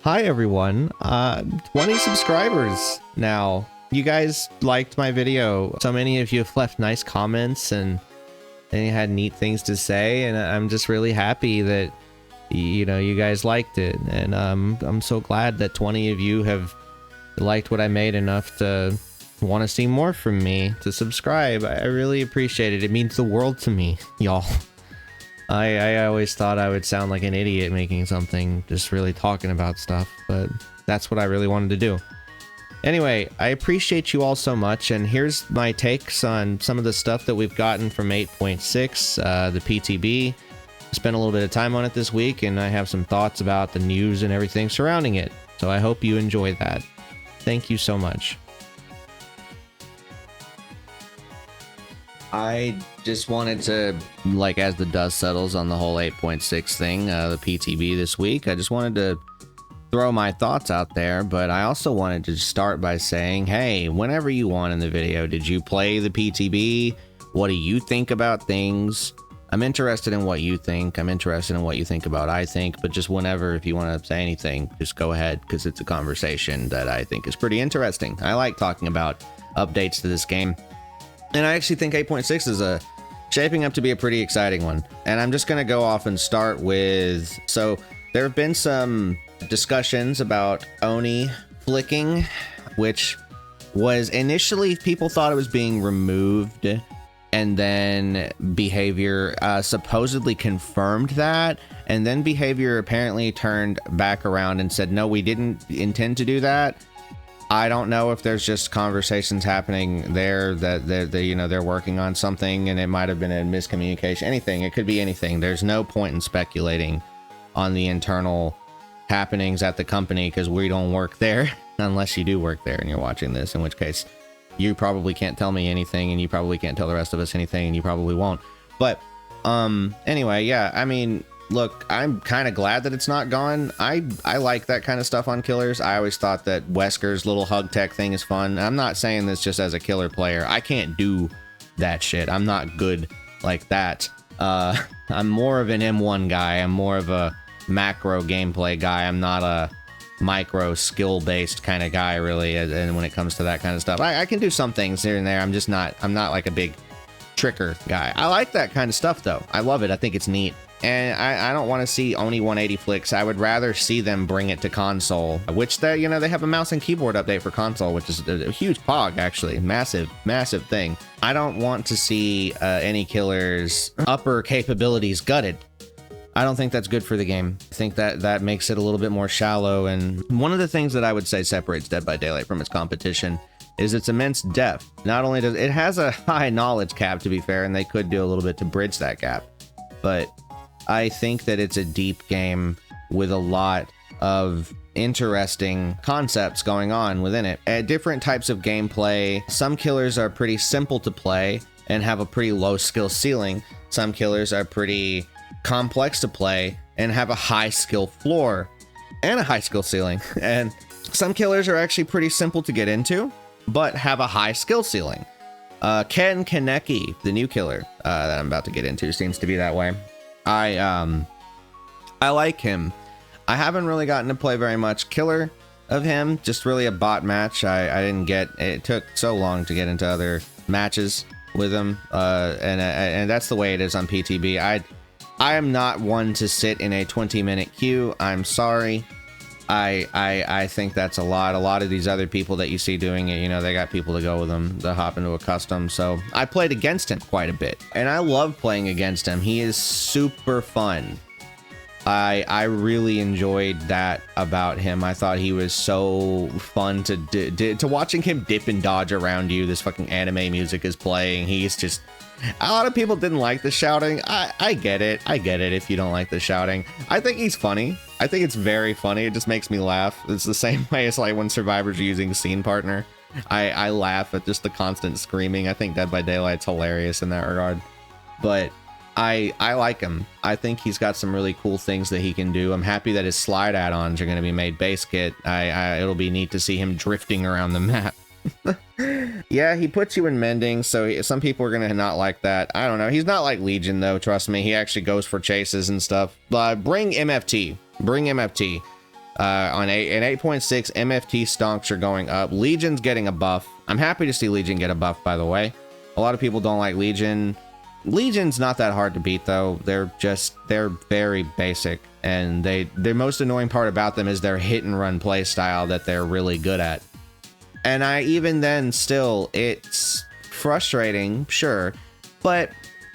Hi everyone, 20 subscribers now. You guys liked my video. So many of you have left nice comments and you had neat things to say, and I'm just really happy that you guys liked it. And I'm so glad that 20 of you have liked what I made enough to want to see more from me, to subscribe. I really appreciate it. It means the world to me, y'all. I always thought I would sound like an idiot making something, just really talking about stuff, but that's what I really wanted to do. Anyway, I appreciate you all so much, and here's my takes on some of the stuff that we've gotten from 8.6, the PTB. Spent a little bit of time on it this week, and I have some thoughts about the news and everything surrounding it, so I hope you enjoy that. Thank you so much. I just wanted to, like, as the dust settles on the whole 8.6 thing, the PTB this week, I just wanted to throw my thoughts out there, but I also wanted to start by saying, hey, whenever you want in the video, did you play the PTB? What do you think about things? I'm interested in what you think. I'm interested in what you think about I think, but just whenever, if you want to say anything, just go ahead, because it's a conversation that I think is pretty interesting. I like talking about updates to this game. And I actually think 8.6 is shaping up to be a pretty exciting one. And I'm just going to go off and start with... So there have been some discussions about Oni flicking, which was initially people thought it was being removed, and then Behavior supposedly confirmed that, and then Behavior apparently turned back around and said, no, we didn't intend to do that. I don't know if there's just conversations happening there that they're working on something, and it might have been a miscommunication. Anything. It could be anything. There's no point in speculating on the internal happenings at the company, because we don't work there unless you do work there and you're watching this, in which case you probably can't tell me anything, and you probably can't tell the rest of us anything, and you probably won't. But anyway, yeah, I mean, look, I'm kind of glad that it's not gone. I like that kind of stuff on killers. I always thought that Wesker's little hug tech thing is fun. I'm not saying this just as a killer player. I can't do that shit. I'm not good like that. I'm more of an M1 guy. I'm more of a macro gameplay guy. I'm not a micro skill-based kind of guy, really, and when it comes to that kind of stuff. I can do some things here and there. I'm not like a big tricker guy. I like that kind of stuff, though. I love it. I think it's neat. And I don't want to see Oni 180 flicks. I would rather see them bring it to console, which they have a mouse and keyboard update for console, which is a huge pog, actually. Massive thing. I don't want to see any killers' upper capabilities gutted. I don't think that's good for the game. I think that makes it a little bit more shallow. And one of the things that I would say separates Dead by Daylight from its competition is its immense depth. Not only does it has a high knowledge cap, to be fair, and they could do a little bit to bridge that gap, but I think that it's a deep game with a lot of interesting concepts going on within it. Different types of gameplay. Some killers are pretty simple to play and have a pretty low skill ceiling. Some killers are pretty complex to play and have a high skill floor and a high skill ceiling. And some killers are actually pretty simple to get into, but have a high skill ceiling. Ken Kaneki, the new killer that I'm about to get into, seems to be that way. I like him. I haven't really gotten to play very much killer of him, just really a bot match. I didn't get, it took so long to get into other matches with him, and that's the way it is on PTB. I am not one to sit in a 20-minute queue. I'm sorry. I think that's a lot of these other people that you see doing it, they got people to go with them, to hop into a custom. So I played against him quite a bit, and I love playing against him. He is super fun. I really enjoyed that about him. I thought he was so fun to watching him dip and dodge around you. This fucking anime music is playing. He's just... A lot of people didn't like the shouting. I get it. I get it if you don't like the shouting. I think he's funny. I think it's very funny. It just makes me laugh. It's the same way as like when survivors are using scene partner. I laugh at just the constant screaming. I think Dead by Daylight's hilarious in that regard. But I like him. I think he's got some really cool things that he can do. I'm happy that his slide add-ons are going to be made base kit. It'll be neat to see him drifting around the map. Yeah, he puts you in mending, so some people are gonna not like that. I don't know. He's not like Legion, though. Trust me. He actually goes for chases and stuff. Bring MFT. On 8.6, MFT stonks are going up. Legion's getting a buff. I'm happy to see Legion get a buff, by the way. A lot of people don't like Legion. Legion's not that hard to beat, though. They're very basic, and the most annoying part about them is their hit and run play style that they're really good at. And even then, still, it's frustrating, sure, but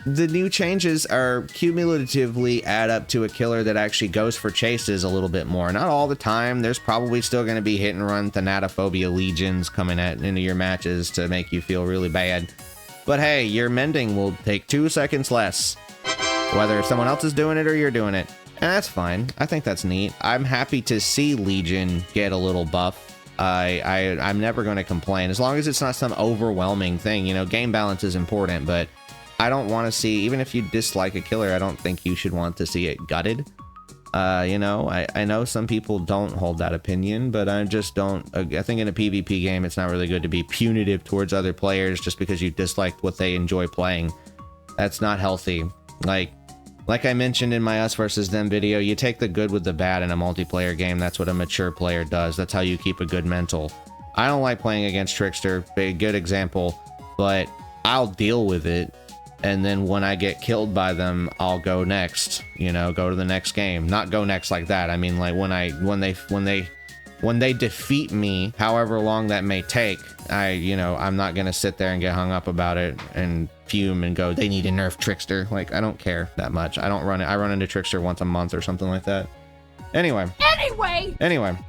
the new changes are cumulatively add up to a killer that actually goes for chases a little bit more. Not all the time. There's probably still going to be hit and run Thanatophobia Legions coming into your matches to make you feel really bad. But hey, your mending will take 2 seconds less, whether someone else is doing it or you're doing it. And that's fine. I think that's neat. I'm happy to see Legion get a little buff. I'm never going to complain as long as it's not some overwhelming thing. You know, game balance is important, but I don't want to see, even if you dislike a killer, I don't think you should want to see it gutted. You know, I know some people don't hold that opinion, but I just don't. I think in a PvP game, it's not really good to be punitive towards other players just because you disliked what they enjoy playing. That's not healthy. Like I mentioned in my Us versus Them video, you take the good with the bad in a multiplayer game. That's what a mature player does. That's how you keep a good mental. I don't like playing against Trickster, a good example, but I'll deal with it. And then when I get killed by them, I'll go next, you know, go to the next game. Not go next like that. I mean, like when they defeat me, however long that may take, I'm not going to sit there and get hung up about it and fume and go, they need to nerf Trickster. Like, I don't care that much. I run into Trickster once a month or something like that. Anyway,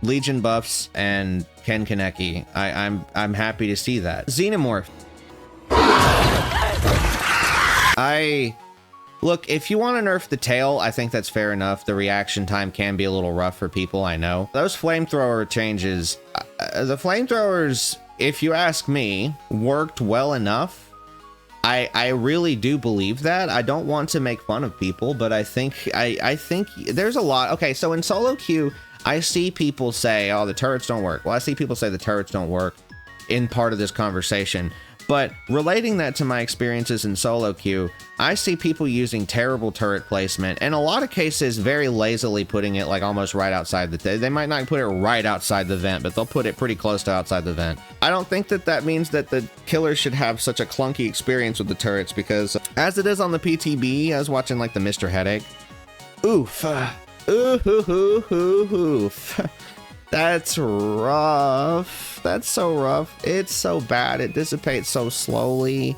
Legion buffs and Ken Kaneki. I'm happy to see that. Xenomorph. Look, if you want to nerf the tail, I think that's fair enough. The reaction time can be a little rough for people, I know. Those flamethrower changes, the flamethrowers, if you ask me, worked well enough. I really do believe that. I don't want to make fun of people, but I think there's a lot. Okay, so in solo queue, I see people say, oh, the turrets don't work. Well, I see people say the turrets don't work in part of this conversation. But relating that to my experiences in solo queue, I see people using terrible turret placement, and a lot of cases very lazily putting it like almost right outside they might not put it right outside the vent, but they'll put it pretty close to outside the vent. I don't think that means that the killer should have such a clunky experience with the turrets, because as it is on the PTB, I was watching like the Mr. Headache. Oof. Oof. That's rough. That's so rough. It's so bad. It dissipates so slowly.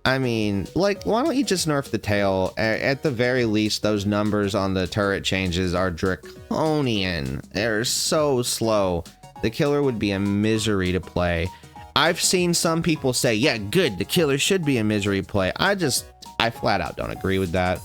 I mean, like, why don't you just nerf the tail? At the very least, those numbers on the turret changes are draconian. They're so slow. The killer would be a misery to play. I've seen some people say, yeah, good, the killer should be a misery play. I flat out don't agree with that.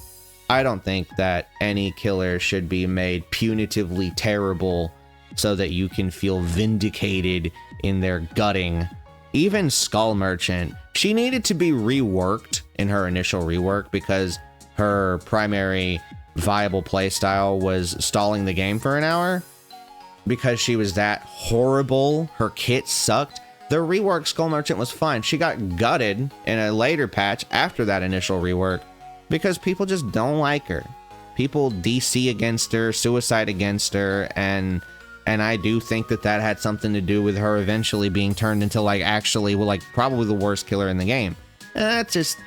I don't think that any killer should be made punitively terrible so that you can feel vindicated in their gutting. Even Skull Merchant, she needed to be reworked in her initial rework because her primary viable playstyle was stalling the game for an hour. Because she was that horrible, her kit sucked. The rework Skull Merchant was fine. She got gutted in a later patch after that initial rework because people just don't like her. People DC against her, suicide against her, and I do think that had something to do with her eventually being turned into probably the worst killer in the game. And that just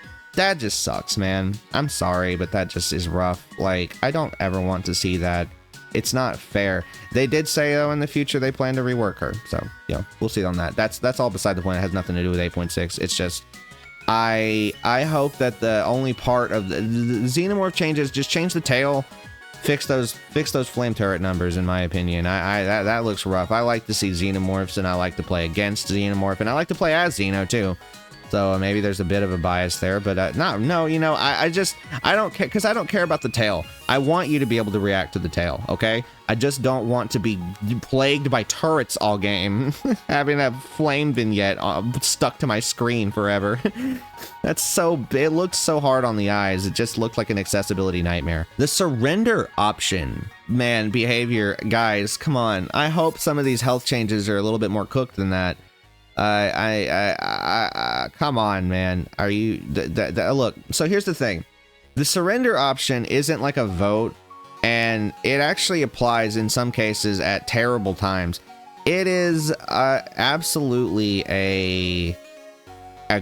sucks, man. I'm sorry, but that just is rough. Like, I don't ever want to see that. It's not fair. They did say, though, in the future they plan to rework her. So, we'll see on that. That's all beside the point. It has nothing to do with 8.6. It's just, I hope that the only part of the Xenomorph changes, just change the tail. Fix those flame turret numbers, in my opinion. That looks rough. I like to see Xenomorphs, and I like to play against Xenomorph, and I like to play as Xeno too. So maybe there's a bit of a bias there, but I don't care, because I don't care about the tail. I want you to be able to react to the tail, okay? I just don't want to be plagued by turrets all game, having that flame vignette stuck to my screen forever. It looks so hard on the eyes. It just looked like an accessibility nightmare. The surrender option, man, behavior, guys, come on. I hope some of these health changes are a little bit more cooked than that. Come on, man. Are you, look, so here's the thing. The surrender option isn't like a vote, and it actually applies in some cases at terrible times. It is absolutely a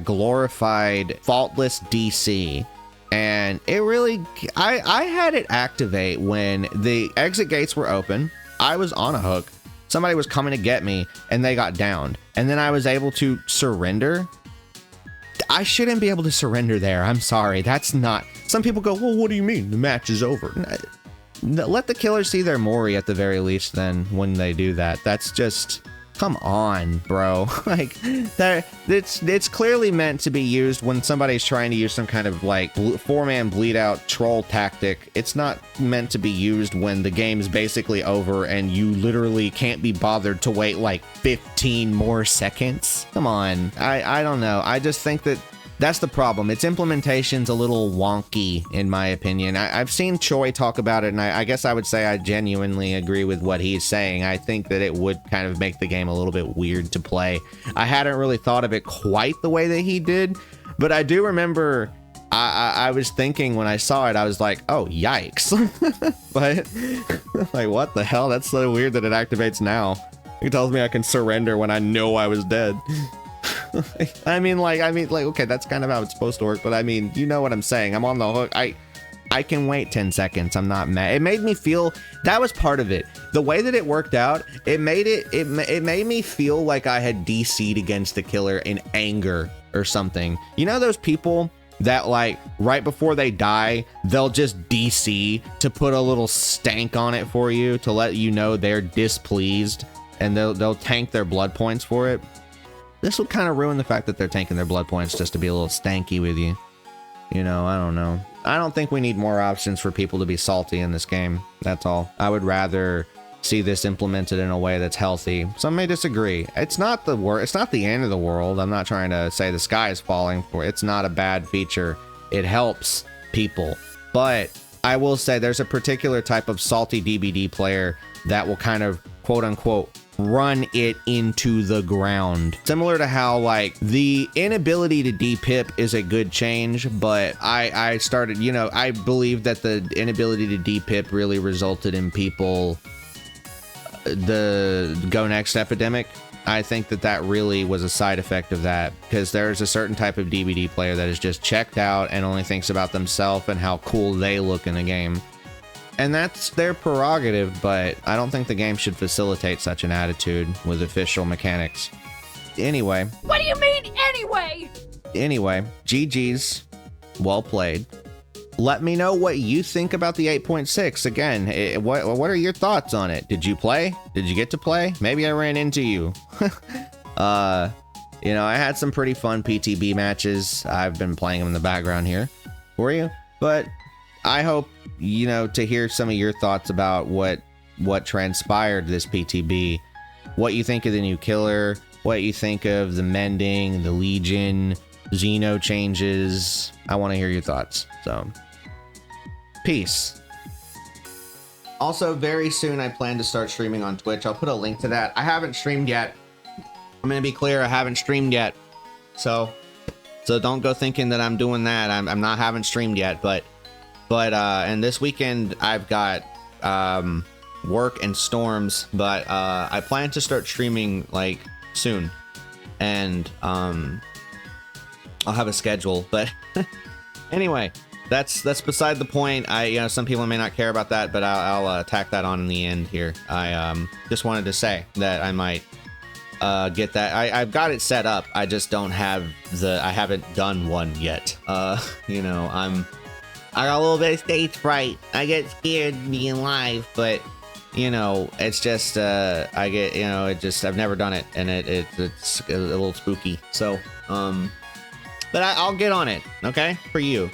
glorified faultless DC. And it really, I had it activate when the exit gates were open. I was on a hook. Somebody was coming to get me and they got downed. And then I was able to surrender. I shouldn't be able to surrender there. I'm sorry. That's not. Some people go, well, what do you mean? The match is over. Let the killer see their Mori at the very least then when they do that. That's just, come on, bro. Like, that it's clearly meant to be used when somebody's trying to use some kind of like four-man bleed out troll tactic. It's not meant to be used when the game's basically over and you literally can't be bothered to wait like 15 more seconds. Come on. I don't know. I just think that that's the problem. Its implementation's a little wonky, in my opinion. I've seen Choi talk about it, and I guess I would say I genuinely agree with what he's saying. I think that it would kind of make the game a little bit weird to play. I hadn't really thought of it quite the way that he did, but I do remember I was thinking when I saw it, I was like, oh, yikes. But, like, what the hell? That's so weird that it activates now. It tells me I can surrender when I know I was dead. I mean, okay, that's kind of how it's supposed to work, but I mean, you know what I'm saying. I'm on the hook. I can wait 10 seconds. I'm not mad. It made me feel, that was part of it. The way that it worked out, it made me feel like I had DC'd against the killer in anger or something. You know those people that like right before they die, they'll just DC to put a little stank on it for you to let you know they're displeased, and they'll tank their blood points for it. This would kind of ruin the fact that they're tanking their blood points just to be a little stanky with you. You know, I don't know. I don't think we need more options for people to be salty in this game. That's all. I would rather see this implemented in a way that's healthy. Some may disagree. It's not the it's not the end of the world. I'm not trying to say the sky is falling for it. It's not a bad feature. It helps people. But I will say there's a particular type of salty DBD player that will kind of quote unquote run it into the ground. Similar to how like the inability to D-pip is a good change, but I started, you know, I believe that the inability to D-pip really resulted in people, the Go Next epidemic. I think that really was a side effect of that, because there's a certain type of DBD player that is just checked out and only thinks about themselves and how cool they look in the game. And that's their prerogative, but I don't think the game should facilitate such an attitude with official mechanics. Anyway. What do you mean, anyway? Anyway, GG's. Well played. Let me know what you think about the 8.6. Again, what are your thoughts on it? Did you play? Did you get to play? Maybe I ran into you. You know, I had some pretty fun PTB matches. I've been playing them in the background here for you, but I hope, you know, to hear some of your thoughts about what transpired this PTB, what you think of the new killer, what you think of the mending, the Legion, Xeno changes. I want to hear your thoughts. So, peace. Also, very soon I plan to start streaming on Twitch. I'll put a link to that. I haven't streamed yet. I'm going to be clear, I haven't streamed yet. So don't go thinking that I'm doing that. I'm not, haven't streamed yet, but and this weekend I've got work and storms, but I plan to start streaming like soon, and I'll have a schedule. But anyway, that's beside the point. You know, some people may not care about that, but I'll tack that on in the end here. I just wanted to say that I might get that. I've got it set up. I just don't have I haven't done one yet. You know, I got a little bit of stage fright. I get scared being live, but you know, it's just I get, you know, I've never done it, and it's a little spooky. So but I'll get on it, okay, for you.